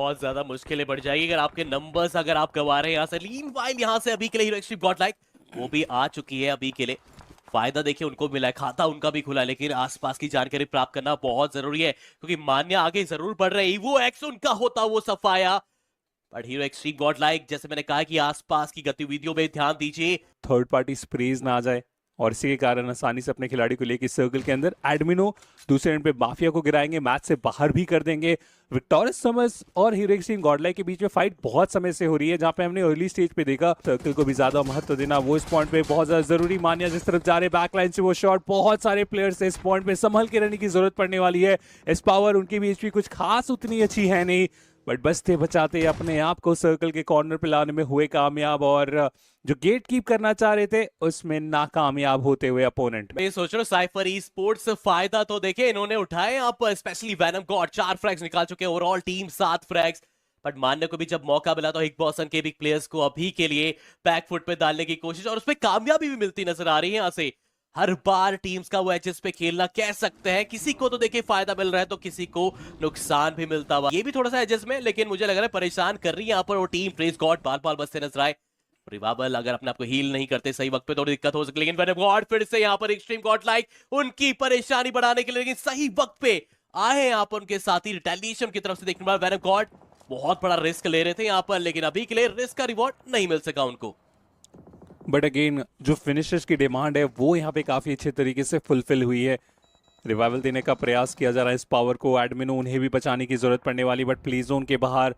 बहुत ज्यादा मुश्किलें बढ़ जाएगी अगर आपके नंबर्स अगर आप गवा रहे हैं यहाँ से। मीनवाइल यहाँ से अभी के लिए हीरो एक्सट्रीम गॉडलाइक वो भी आ चुकी है अभी के लिए। फायदा देखिए उनको मिला है, खाता उनका भी खुला है, लेकिन आसपास की जानकारी प्राप्त करना बहुत जरूरी है क्योंकि मान्य आगे जरूर बढ़ रहे हैं। वो एक्स उनका होता वो सफाया, बट हीरो एक्सट्रीम गॉडलाइक जैसे मैंने कहा कि आसपास की गतिविधियों में ध्यान दीजिए। थर्ड पार्टी स्प्रेज ना आ जाए और इसी के कारण आसानी से अपने खिलाड़ी को लेकर सर्कल के अंदर एडमिनो दूसरे एंड पे माफिया को गिराएंगे, मैच से बाहर भी कर देंगे। विक्टोरियस समर्स और हीरो एक्सट्रीम गॉडलाइक के बीच में फाइट बहुत समय से हो रही है, जहां पे हमने अर्ली स्टेज पे देखा सर्कल को भी ज्यादा महत्व देना वो इस पॉइंट पे बहुत ज्यादा जरूरी मानिया। जिस तरफ जा रहे बैकलाइन से वो शॉट, बहुत सारे प्लेयर्स से इस पॉइंट पे संभल के रहने की जरूरत पड़ने वाली है। इस पावर उनकी भी एचपी कुछ खास उतनी अच्छी है नहीं, बट बचते बचाते अपने आप को सर्कल के कॉर्नर पे लाने में हुए कामयाब और जो गेट कीप करना चाह रहे थे उसमें नाकामयाब होते हुए अपोनेंट। मैं सोच रहा हूँ साइफर ई स्पोर्ट्स फायदा तो देखे इन्होंने उठाए यहाँ पर, स्पेशली वैनम गॉड 4 फ्रैग्स निकाल चुके हैं, ओवरऑल टीम 7 फ्रैग्स। बट मान्य को भी जब मौका मिला तो हिकबॉसन के भी प्लेयर्स को अभी के लिए बैक फुट पे डालने की कोशिश और उसमें कामयाबी भी मिलती नजर आ रही है। यहाँ से हर बार टीम्स का वो एजेस पे खेलना कह सकते हैं, किसी को तो देखिए फायदा मिल रहा है तो किसी को नुकसान भी मिलता हुआ, ये भी थोड़ा सा एजेस में, लेकिन मुझे लग रहा है परेशान कर रही है यहाँ पर वो टीम। प्रेज गॉड बाल बाल बचते नजर आए। रिवाबल अगर अपने आपको हील नहीं करते सही वक्त पे थोड़ी दिक्कत हो सकती है, लेकिन वैनम गॉड फिर से यहाँ पर एक्सट्रीम गॉडलाइक उनकी परेशानी बढ़ाने के लिए लेकिन सही वक्त पे आए यहाँ पर उनके साथी। रिटेलिएशन की तरफ से देखने वाला वैनम गॉड बहुत बड़ा रिस्क ले रहे थे यहाँ पर, लेकिन अभी के लिए रिस्क का रिवॉर्ड नहीं मिल सका उनको। बट अगेन जो फिनिशर्स की डिमांड है वो यहाँ पे काफी अच्छे तरीके से फुलफिल हुई है। रिवाइवल देने का प्रयास किया जा रहा है इस पावर को, एडमिनो उन्हें भी बचाने की जरूरत पड़ने वाली, बट प्ले जोन के बाहर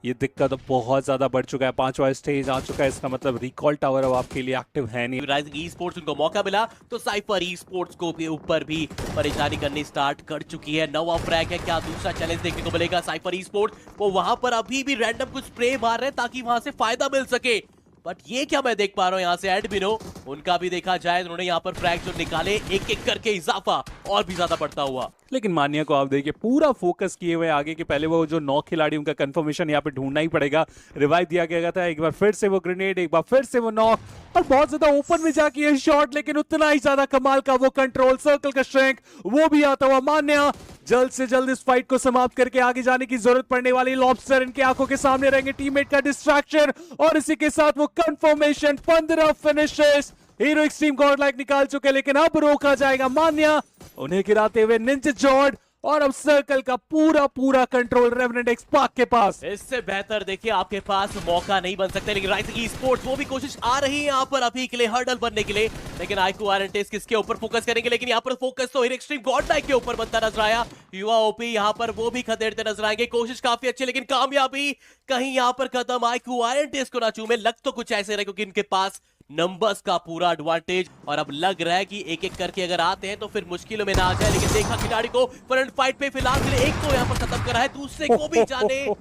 ये दिक्कत बहुत ज्यादा बढ़ चुका है। 5वां स्टेज आ चुका है, इसका मतलब रिकॉल टावर अब आपके लिए एक्टिव है नहीं। राइजिंग ई स्पोर्ट्स उनको मौका मिला तो साइफर ई स्पोर्ट्स को भी ऊपर भी परेशानी करनी स्टार्ट कर चुकी है। 9वां फ्रैग है, क्या दूसरा चैलेंज देखने को मिलेगा? साइफर ई स्पोर्ट्स वो वहां पर अभी भी रैंडम कुछ स्प्रे मार रहे हैं ताकि वहां से फायदा मिल सके, बट ये क्या मैं देख पा रहा हूं यहाँ से एडमिनो उनका भी देखा जाए उन्होंने यहाँ पर फ्रैग जो निकाले एक एक करके इजाफा और भी ज्यादा बढ़ता हुआ। लेकिन मान्या को आप देखिए पूरा फोकस किए हुए आगे के, पहले वो जो 9 खिलाड़ी उनका कंफर्मेशन यहाँ पे ढूंढना ही पड़ेगा। रिवाइव दिया गया था, एक बार फिर से वो ग्रेनेड, एक बार फिर से वो नॉक और बहुत ज्यादा ओपन में जाके ये शॉट, लेकिन उतना ही ज्यादा कमाल का वो कंट्रोल, सर्कल का स्ट्रेंथ वो भी आता हुआ। मान्या जल्द से जल्द इस फाइट को समाप्त करके आगे जाने की जरूरत पड़ने वाली। लॉबस्टर इनके आंखों के सामने रहेंगे, टीममेट का डिस्ट्रैक्शन और इसी के साथ वो confirmation. 15 finishes hero extreme Godlike निकाल चुके, लेकिन अब रोका जाएगा मान्या उन्हें गिराते हुए निंजा जॉर्ड और अब सर्कल का पूरा कंट्रोल रेवेनेंट एक्सपार्क के पास। इससे बेहतर देखिए आपके पास मौका नहीं बन सकते, लेकिन राइजिंग ई स्पोर्ट्स वो भी कोशिश आ रही है यहाँ पर अभी के लिए हर्डल बनने के लिए, लेकिन आईक्यू आरएनटेस किसके ऊपर फोकस करेंगे? लेकिन यहाँ पर फोकस तो हीरो एक्सट्रीम गॉडलाइक के ऊपर बनता नजर आया। युवा ओपी यहाँ पर वो भी खदेड़ते नजर आएंगे, कोशिश काफी अच्छी लेकिन कामयाबी कहीं यहाँ पर खत्म। आईक्यू आरएनटेस को ना चूमे, लग तो कुछ ऐसे रहे क्योंकि इनके पास नंबर्स का पूरा एडवांटेज और अब लग रहा है कि एक एक करके अगर आते हैं तो फिर मुश्किलों में ना आ जाए। लेकिन देखा खिलाड़ी को फ्रंट फाइट पे फिलहाल के लिए एक को यहाँ पर खत्म करा है, दूसरे को भी जाने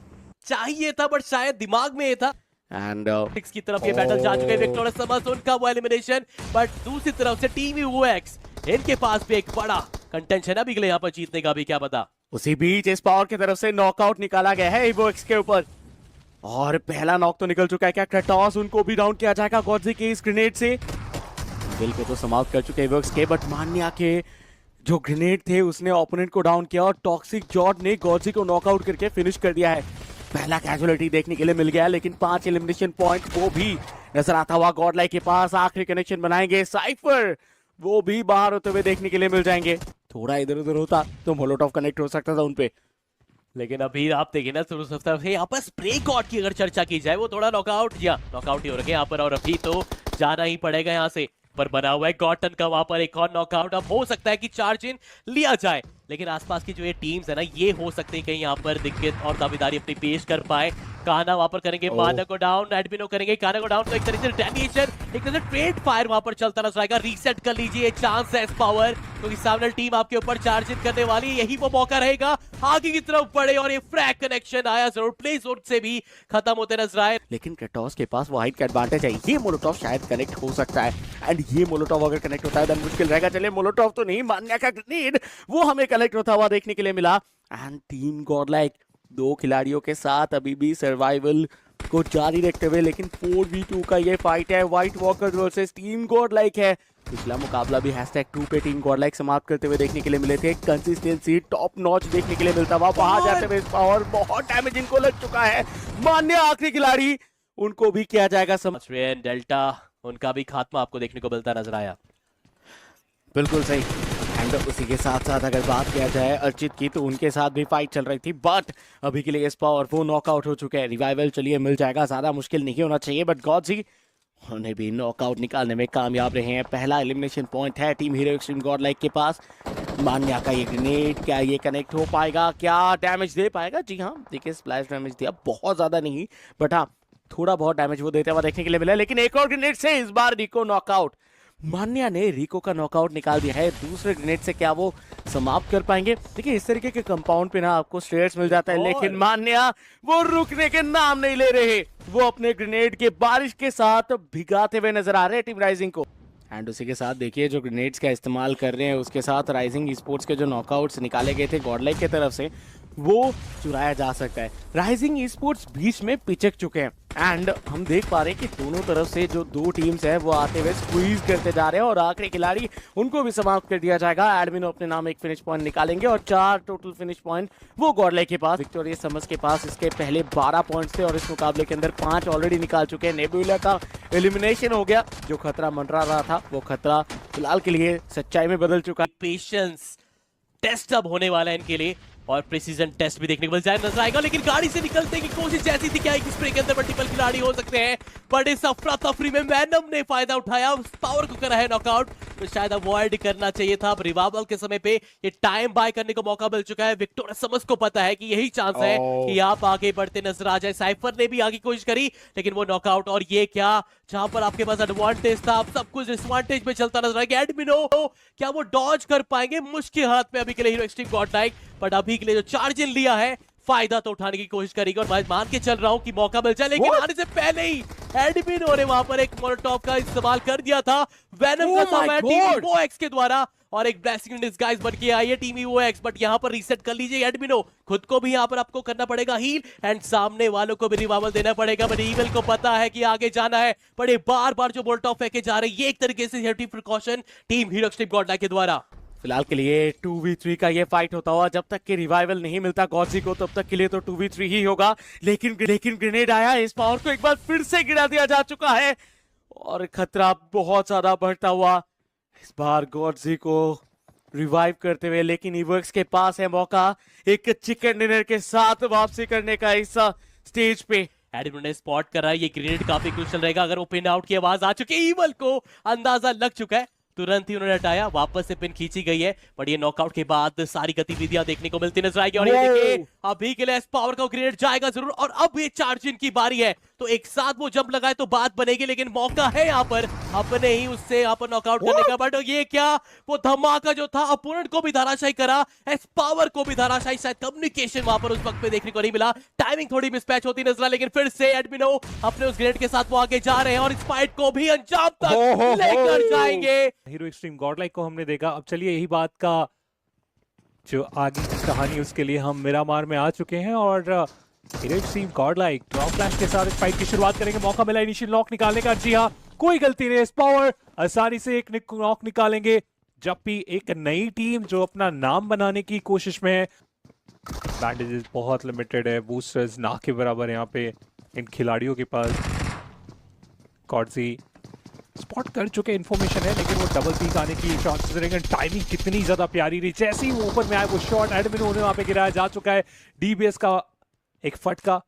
चाहिए था बट शायद दिमाग में ये था। एंड की तरफ ये बैटल जा चुके हैं, विक्टोरियस समर्स उनका वो एलिमिनेशन, बट दूसरी तरफ से टीम यूएक्स इनके पास भी एक बड़ा कंटेंशन है अभी के लिए यहाँ पर जीतने का भी, क्या पता। उसी बीच इस पावर की तरफ से नॉकआउट निकाला गया है यूएक्स के ऊपर और पहला नॉक तो निकल चुका है। क्या क्रेटोस उनको भी डाउन किया जाएगा गॉडजी के इस ग्रेनेड से? दिल पे तो समाप्त कर चुके यूएक्स के, बट मान्या के जो ग्रेनेड थे उसने ओपोनेंट को डाउन किया और टॉक्सिक जॉर्ड ने गॉडजी को नॉकआउट करके फिनिश कर दिया है। पहला कैजुअलिटी देखने के लिए मिल गया, लेकिन 5 एलिमिनेशन पॉइंट वो भी नजर आता हुआ गॉडलाइक के पास। आखिरी कनेक्शन बनाएंगे साइफर, वो भी बाहर होते हुए देखने के लिए मिल जाएंगे। थोड़ा इधर उधर होता तो मोलोटॉव कनेक्ट हो सकता था उनपे, लेकिन अभी आप देखिए ना तरफ से यहाँ पर स्प्रे गॉड की अगर चर्चा की जाए वो थोड़ा नॉकआउट ही हो रखे यहाँ पर, और अभी तो जाना ही पड़ेगा यहाँ से। पर बना हुआ है गॉटन का वहां पर एक और नॉकआउट, अब हो सकता है कि चार्ज इन लिया जाए, लेकिन आसपास की जो ये टीम्स है ना ये हो सकते हैं कहीं यहाँ पर दिक्कत और दावेदारी अपनी पेश कर पाए। काना वहां पर करेंगे माना को डाउन, एडमिनो करेंगे काना को डाउन, तो एक तरीके से रिटेलिएशन, एक तरह से ट्रेड फायर वहां पर चलता नजर आएगा। रीसेट कर लीजिए, चांस है इस पावर क्योंकि सामने टीम आपके ऊपर चार्ज इन करने वाली है, यही वो मौका रहेगा आगे की तरफ बढ़े। और ये फ्रैग कनेक्शन आया जरूर, प्ले जोन से भी खत्म होते नजर आए, लेकिन क्रेटोस के पास वो हाइट का एडवांटेज है। ये मोलोटॉव शायद कनेक्ट हो सकता है, एंड ये मोलोटॉव अगर कनेक्ट होता है तो मुश्किल रहेगा। चले मोलोटॉव तो नहीं, मान्या का ग्रेनेड वो हमें कनेक्ट होता हुआ देखने के लिए मिला। एंड टीम गॉडलाइक 2 खिलाड़ियों के साथ अभी भी सर्वाइवल को जारी रखते हुए, लेकिन 4v2 का ये फाइट है। White walker versus team Godlike है, पिछला मुकाबला भी #2 पे टीम गॉडलाइक समाप्त करते हुए देखने के लिए मिले थे। कंसिस्टेंसी टॉप नॉच देखने के लिए मिलता हुआ वहां जाते हुए पावर बहुत डैमेज इनको लग चुका है। मान्य आखिरी खिलाड़ी, उनको भी किया जाएगा ट्रेन डेल्टा, उनका भी खात्मा आपको देखने को मिलता नजर आया। बिल्कुल सही। एंड उसी के साथ साथ अगर बात किया जाए अर्चित की, तो उनके साथ भी फाइट चल रही थी, बट अभी के लिए स्पा और वो नॉकआउट हो चुके हैं। रिवाइवल चलिए मिल जाएगा, ज्यादा मुश्किल नहीं होना चाहिए, बट गॉडजी उन्हें भी नॉकआउट निकालने में कामयाब रहे हैं। पहला एलिमिनेशन पॉइंट है टीम हीरो एक्सट्रीम गॉडलाइक के पास। मान्या का ये ग्रेनेड, क्या ये कनेक्ट हो पाएगा, क्या डैमेज दे पाएगा? जी हाँ, देखिए स्प्लैश डैमेज दिया, बहुत ज्यादा नहीं, बट हाँ थोड़ा बहुत डैमेज वो देते हुआ देखने के लिए मिला। लेकिन एक और ग्रेनेड से इस बार रिको नॉकआउट। मान्या ने रिको का नॉकआउट निकाल दिया है। दूसरे ग्रेनेड से क्या वो समाप्त कर पाएंगे? देखिए इस तरीके के कंपाउंड पे ना आपको स्टेयर्स मिल जाता है, लेकिन मान्या वो रुकने के नाम नहीं ले रहे। वो अपने ग्रेनेड के बारिश के साथ भिगाते हुए नजर आ रहे हैं टीम राइजिंग को। एंड उसी के साथ देखिए जो ग्रेनेड्स का इस्तेमाल कर रहे हैं, उसके साथ राइजिंग स्पोर्ट्स के जो नॉकआउट्स निकाले गए थे गॉडलाइक की तरफ से, वो चुराया जा सकता है। राइजिंग स्पोर्ट्स बीच में पिचक चुके हैं एंड हम देख पा रहे हैं कि दोनों तरफ से जो दो टीम्स हैं वो आते हुए स्क्वीज करते जा रहे हैं और आखिरी खिलाड़ी उनको भी समाप्त कर दिया जाएगा। एडमिनो अपने नाम एक फिनिश पॉइंट निकालेंगे और 4 टोटल फिनिश पॉइंट वो गॉडलाइक के पास। विक्टोरियस समर्स के पास इसके पहले 12 पॉइंट्स थे और इस मुकाबले के अंदर 5 ऑलरेडी निकाल चुके हैं। नेबुला का एलिमिनेशन हो गया, जो खतरा मंडरा रहा था वो खतरा फिलहाल के लिए सच्चाई में बदल चुका है। पेशेंस टेस्ट अब होने वाला है इनके लिए और प्रिसीजन टेस्ट भी देखने को मिल जाए नजर आएगा। लेकिन गाड़ी से निकलने की कोशिश जैसी थी, क्या एक स्प्रे के अंदर मल्टीपल खिलाड़ी हो सकते हैं, बट इस अफरा तफरी में मैनम ने फायदा उठाया, पावर को करा है नॉकआउट, तो शायद अवॉइड करना चाहिए था। अब रिवाइवल के समय पे ये टाइम बाय करने को मौका मिल चुका है। विक्टोरियस समर्स को पता है कि यही चांस है कि आप आगे बढ़ते नजर आ जाए। साइफर ने भी आगे कोशिश करी लेकिन वो नॉकआउट, और ये क्या जहां पर आपके पास एडवांटेज था अब सब कुछ डिसएडवांटेज में चलता नजर आएगा। एडमिनो क्या वो डॉज कर पाएंगे? मुश्किल हालत में अभी के लिए हीरो एक्सट्रीम गॉडलाइक, बट अभी के लिए जो चार्ज इन लिया है फायदा तो उठाने की कोशिश करेगी और मैं मान के चल रहा हूं कि मौका मिल जाए, लेकिन आने से पहले ही एडमिनो ने वहां पर एक मोलोटॉव का इस्तेमाल कर दिया था। वेनम का समय टीम ईवोएक्स के द्वारा और एक ब्लेसिंग इन डिस्गाइज बन के आई है टीम ईवोएक्स, बट यहां पर रीसेट कर लीजिए एडमिनो, खुद को भी यहां पर आपको करना पड़ेगा हील एंड सामने वालों को भी रिवाइवल देना पड़ेगा। बट ईवल को पता है कि आगे जाना है, बट ये बार-बार जो मोलोटॉव फेंके जा रहे हैं ये एक तरीके से safety precaution team hero extreme Godlike के द्वारा। फिलहाल के लिए 2v3 का ये फाइट होता हुआ, जब तक कि रिवाइवल नहीं मिलता गॉडजी को तब तक के लिए तो 2v3 ही होगा। लेकिन ग्रेनेड आया, इस पावर को एक बार फिर से गिरा दिया जा चुका है और खतरा बहुत ज्यादा बढ़ता हुआ इस बार गॉडजी को रिवाइव करते हुए। लेकिन ईवोएक्स के पास है मौका एक चिकन डिनर के साथ वापसी करने का इस स्टेज पे। एडमिनो ने स्पॉट करा, ये ग्रेनेड काफी क्रूशियल रहेगा। अगर वो पिन आउट की आवाज आ चुकी है, ईवल को अंदाजा लग चुका है, तुरंत ही उन्होंने हटाया, वापस से पिन खींची गई है, बट ये नॉकआउट के बाद सारी गतिविधियां देखने को मिलती नजर आएगी। और ये देखिए अभी के लिए पावर का ग्रेनेड जाएगा जरूर और अब ये चार्ज इन की बारी है, तो एक साथ वो जंप लगाए तो बात बनेगी, लेकिन मौका है यहाँ पर अपने ही उससे यहाँ पर नॉकआउट करने का। बट ये क्या वो धमाका जो था अपोनेंट को भी धाराशायी करा, एस पावर को भी धाराशायी, शायद कम्युनिकेशन वहां पर उस वक्त पे देखने को नहीं मिला, टाइमिंग थोड़ी मिसमैच होती नजर आ। लेकिन फिर से एडमिनो अपने उस ग्रेनेड के साथ वो आगे जा रहे हैं और इस फाइट को भी अंजाम तक लेकर जाएंगे। हीरो एक्सट्रीम गॉडलाइक को हमने देखा, अब चलिए यही बात का जो आगे की कहानी उसके लिए हम मिरामार में आ चुके हैं और hero extreme Godlike drop flash के साथ इस फाइट की शुरुआत करेंगे। मौका मिला इनिशियल नॉक निकालने का, जी हाँ कोई गलती नहीं, पावर आसानी से एक नॉक निकालेंगे। जब भी एक नई टीम जो अपना नाम बनाने की कोशिश में है, बैंडेजेस बहुत लिमिटेड है, बूस्टर्स ना के बराबर यहाँ पे इन खिलाड़ियों के पास। गॉडजी स्पॉट कर चुके इन्फॉर्मेशन है, लेकिन वो डबल पीक आने की चांसेस रहेंगे। टाइमिंग कितनी ज्यादा प्यारी रही, जैसे ही वो ऊपर में आए वो शॉट एडमिनो ने वहां पे गिराया जा चुका है। डीबीएस का एक फटका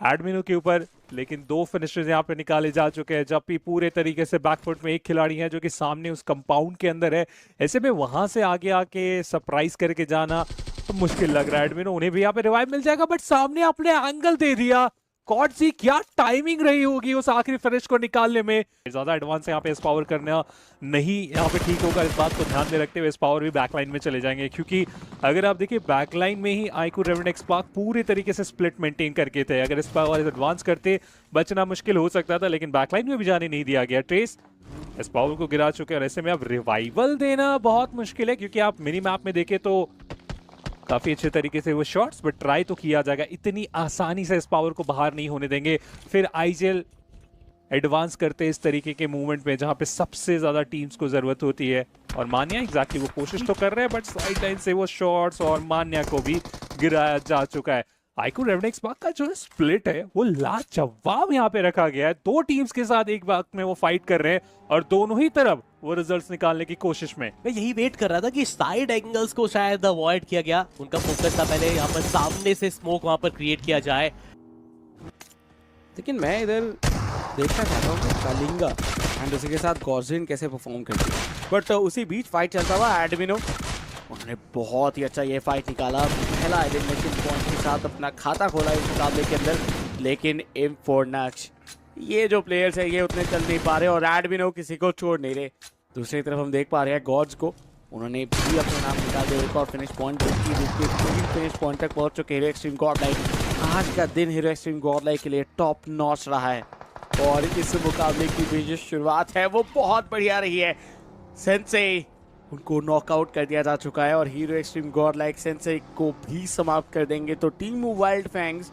एडमिनो के ऊपर, लेकिन 2 फिनिशर्स यहाँ पे निकाले जा चुके हैं। जब भी पूरे तरीके से बैकफुट में एक खिलाड़ी है जो कि सामने उस कंपाउंड के अंदर है, ऐसे में वहां से आगे आके सरप्राइज करके जाना तो मुश्किल लग रहा है एडमिनो। उन्हें भी यहाँ पे रिवाइव मिल जाएगा, बट सामने आपने एंगल दे दिया। गॉडजी क्या टाइमिंग रही होगी उस आखिरी फिनिश को निकालने में। ज्यादा एडवांस यहाँ पे इस पावर करना नहीं यहाँ पे ठीक होगा, इस बात को ध्यान में रखते हुए इस पावर भी बैकलाइन में चले जाएंगे, क्योंकि अगर आप देखिए बैकलाइन में ही आईक्यू रेवेंट एक्सपार्क पूरे तरीके से स्प्लिट मेंटेन करके थे। अगर इस पावर एडवांस करते बचना मुश्किल हो सकता था, लेकिन बैकलाइन में भी जाने नहीं दिया गया। ट्रेस इस पावर को गिरा चुके हैं और ऐसे में अब रिवाइवल देना बहुत मुश्किल है, क्योंकि आप मिनी मैप में देखें तो काफी अच्छे तरीके से वो शॉट्स बट ट्राई तो किया जाएगा, इतनी आसानी से इस पावर को बाहर नहीं होने देंगे। फिर आईजेल एडवांस करते हैं इस तरीके के मूवमेंट में जहां पे सबसे ज्यादा टीम्स को जरूरत होती है। और मान्या एग्जैक्टली वो कोशिश तो कर रहे हैं, बट साइड लाइन से वो शॉट्स और मान्या को भी गिराया जा चुका है। आईक्यू रेवनेक्स बाग का जो स्प्लिट है वो लाजवाब यहाँ पे रखा गया है। दो टीम्स के साथ एक बाग में वो फाइट कर रहे हैं और दोनों ही तरफ वो रिजल्ट्स निकालने की कोशिश में। मैं यही वेट कर रहा था कि साइड एंगल्स को शायद अवॉइड किया गया, उनका फोकस था पहले यहाँ पर सामने से स्मोक वहां पर क्रिएट किया जाए। लेकिन मैं इधर देखना चाहता हूँ कि कलिंगा एंड उसी के साथ गॉर्जिन कैसे परफॉर्म करती है। बट उसी बीच फाइट चलता हुआ एडमिनो, उन्होंने बहुत ही अच्छा ये फाइट निकाला। पहला एलिमिनेशन पॉइंट के साथ अपना खाता खोला इस मुकाबले के अंदर। लेकिन M4Nax, ये जो प्लेयर्स है ये उतने चल नहीं पा रहे और एडमिनो किसी को छोड़ नहीं रहे। दूसरी तरफ हम देख पा रहे हैं गॉड्स को, उन्होंने भी अपना नाम निकाल दिया। एक और फिनिश पॉइंट फिनिश पॉइंट तक पहुंच चुके हीरो एक्सट्रीम गॉडलाइक। आज का दिन हीरो एक्सट्रीम गॉडलाइक के लिए टॉप नॉच रहा है और इस मुकाबले की भी जो शुरुआत है वो बहुत बढ़िया रही है। सेंसे उनको नॉकआउट कर दिया जा चुका है और हीरो एक्सट्रीम गॉडलाइक सेंसे को भी समाप्त कर देंगे। तो टीम वाइल्ड फैंग्स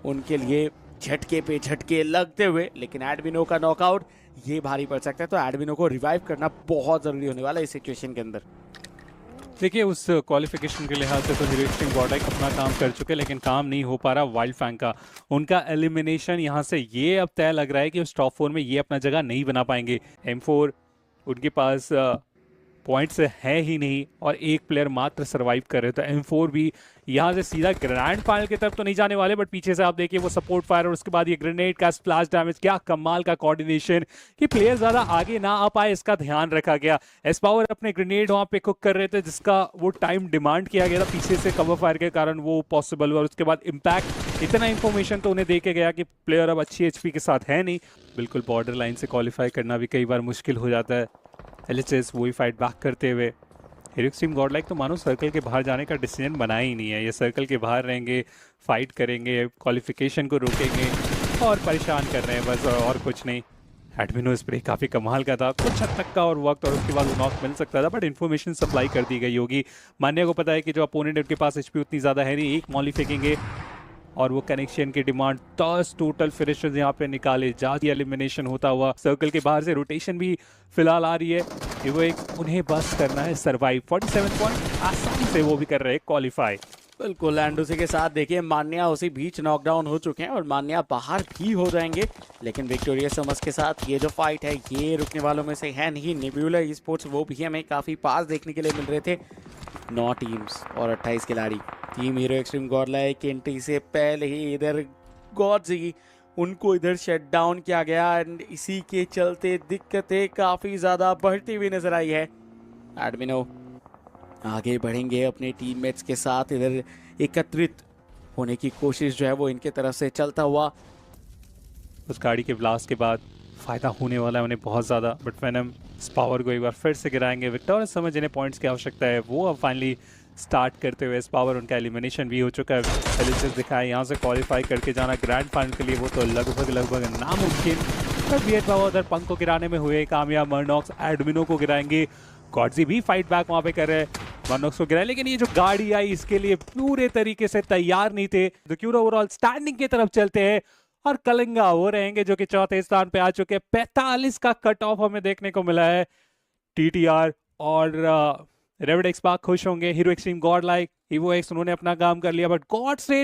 उनके लिए झटके पे झटके लगते हुए, लेकिन एडमिनो का नॉकआउट ये भारी पड़ सकता है। तो एडमिनो को रिवाइव करना बहुत जरूरी होने वाला है इस सिचुएशन के अंदर। देखिए उस क्वालिफिकेशन के लिहाज से तो हीरो एक्सट्रीम गॉडलाइक अपना काम कर चुके, लेकिन काम नहीं हो पा रहा वाइल्ड फैंग का। उनका एलिमिनेशन यहाँ से ये अब तय लग रहा है कि उस टॉप 4 में ये अपना जगह नहीं बना पाएंगे। M4 उनके पास पॉइंट्स है ही नहीं और एक प्लेयर मात्र सरवाइव कर रहे, तो M4 भी यहाँ से सीधा ग्रैंड फाइनल की तरफ तो नहीं जाने वाले। बट पीछे से आप देखिए वो सपोर्ट फायर और उसके बाद ये ग्रेनेड का स्प्लैश डैमेज, क्या कमाल का कोऑर्डिनेशन कि प्लेयर ज्यादा आगे ना आ पाए इसका ध्यान रखा गया। एस्पावर अपने ग्रेनेड वहाँ पे कुक कर रहे थे जिसका वो टाइम डिमांड किया गया था, पीछे से कवर फायर के कारण वो पॉसिबल हुआ। और उसके बाद इम्पैक्ट इतना इंफॉर्मेशन तो उन्हें दे के गया कि प्लेयर अब अच्छी HP के साथ है नहीं। बिल्कुल बॉर्डर लाइन से क्वालिफाई करना भी कई बार मुश्किल हो जाता है। LHS वही फाइट बैक करते हुए हीरो एक्सट्रीम गॉडलाइक तो मानो सर्कल के बाहर जाने का डिसीजन बनाया ही नहीं है। ये सर्कल के बाहर रहेंगे, फाइट करेंगे, क्वालिफिकेशन को रोकेंगे और परेशान कर रहे हैं बस, और कुछ नहीं। एडमिनो स्प्रे काफ़ी कमाल का था, कुछ हद तक का और वक्त और उसके बाद वो नॉक मिल सकता था, बट इन्फॉर्मेशन सप्लाई कर दी गई होगी। मान्या को पता है कि जो अपोनेंट है उनके पास HP उतनी ज़्यादा है नहीं, एक मॉली फेंकेंगे और वो कनेक्शन की डिमांड 10 टोटल फिनिशर्स यहाँ पे निकाले जाती। एलिमिनेशन होता हुआ सर्कल के बाहर से रोटेशन भी फिलहाल आ रही है कि वो एक उन्हें बस करना है सरवाइव। 47 पॉइंट आसानी से वो भी कर रहे हैं क्वालिफाई। बिल्कुल, एंड उसी के साथ देखिए मान्या उसी बीच नॉकडाउन हो चुके हैं और मान्या बाहर भी हो जाएंगे। लेकिन विक्टोरिया समस के साथ ये जो फाइट है ये रुकने वालों में से है नहीं। नेबुला स्पोर्ट्स वो भी हमें काफ़ी पास देखने के लिए मिल रहे थे। 9 टीम्स और 28 खिलाड़ी। Team hero extreme Godlike entry से पहले ही इधर गॉडजी उनको इधर शट डाउन किया गया एंड इसी के चलते दिक्कतें काफ़ी ज़्यादा बढ़ती हुई नजर आई है। एडमिनो आगे बढ़ेंगे अपने टीममेट्स के साथ, इधर एकत्रित होने की कोशिश जो है वो इनके तरफ से चलता हुआ। उस गाड़ी के ब्लास्ट के बाद फायदा होने वाला है उन्हें बहुत ज़्यादा, बट वेनम स्पावर को एक बार फिर से गिराएंगे। विक्टोरिया समझ जिन्हें पॉइंट्स की आवश्यकता है वो अब फाइनली स्टार्ट करते हुए स्पावर उनका एलिमिनेशन भी हो चुका है। LHS दिखाया यहाँ से क्वालिफाई करके जाना ग्रैंड फाइनल के लिए वो तो लगभग नामुमकिन। पर बीएट पावर उधर पंक को गिराने में हुए कामयाब। मर्नॉक्स एडमिनो को गिराएंगे, गॉडजी भी फाइट बैक वहाँ पे कर रहे हैं, मर्नॉक्स को गिराए, लेकिन ये जो गाड़ी आई इसके लिए पूरे तरीके से तैयार नहीं थे। तो क्यों ओवरऑल स्टैंडिंग की तरफ चलते हैं और कलिंगा वो रहेंगे जो कि चौथे स्थान पे आ चुके हैं। 45 का कट ऑफ हमें देखने को मिला है। TTR और रेवडेक्स पार्क खुश होंगे। हीरो एक्सट्रीम गॉडलाइक, EVOX उन्होंने अपना काम कर लिया, बट गॉड से